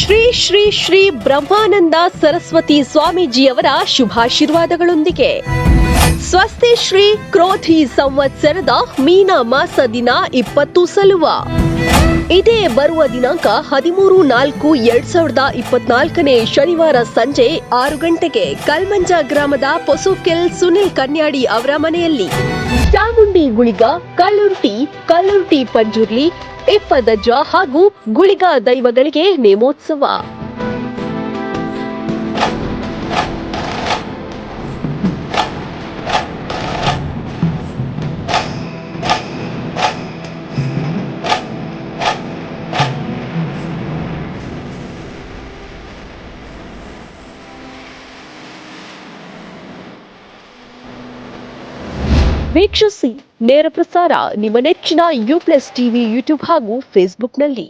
ಶ್ರೀ ಶ್ರೀ ಶ್ರೀ ಬ್ರಹ್ಮಾನಂದ ಸರಸ್ವತಿ ಸ್ವಾಮೀಜಿಯವರ ಶುಭಾಶೀರ್ವಾದಗಳೊಂದಿಗೆ ಸ್ವಸ್ತಿ ಶ್ರೀ ಕ್ರೋಧಿ ಸಂವತ್ಸರದ ಮೀನ ಮಾಸ ದಿನ 20 ಸಲುವ ಇದೇ ಬರುವ ದಿನಾಂಕ 13/4/2024 ಶನಿವಾರ ಸಂಜೆ 6 ಗಂಟೆಗೆ ಕಲ್ಮಂಜ ಗ್ರಾಮದ ಪೊಸುಕೆಲ್ ಸುನಿಲ್ ಕನ್ಯಾಡಿ ಅವರ ಮನೆಯಲ್ಲಿ ಚಾಮುಂಡಿ ಗುಳಿಗ ಕಲ್ಲುರ್ಟಿ ಪಂಜುರ್ಲಿ ಇಪ್ಪದಜ್ಜ ಹಾಗೂ ಗುಳಿಗ ದೈವಗಳಿಗೆ ನೇಮೋತ್ಸವ. ವೀಕ್ಷಿಸಿ ನೇರ ಪ್ರಸಾರ ನಿಮ್ಮ ನೆಚ್ಚಿನ ಯು ಪ್ಲಸ್ ಟಿವಿ ಯೂಟ್ಯೂಬ್ ಹಾಗೂ ಫೇಸ್ಬುಕ್ನಲ್ಲಿ.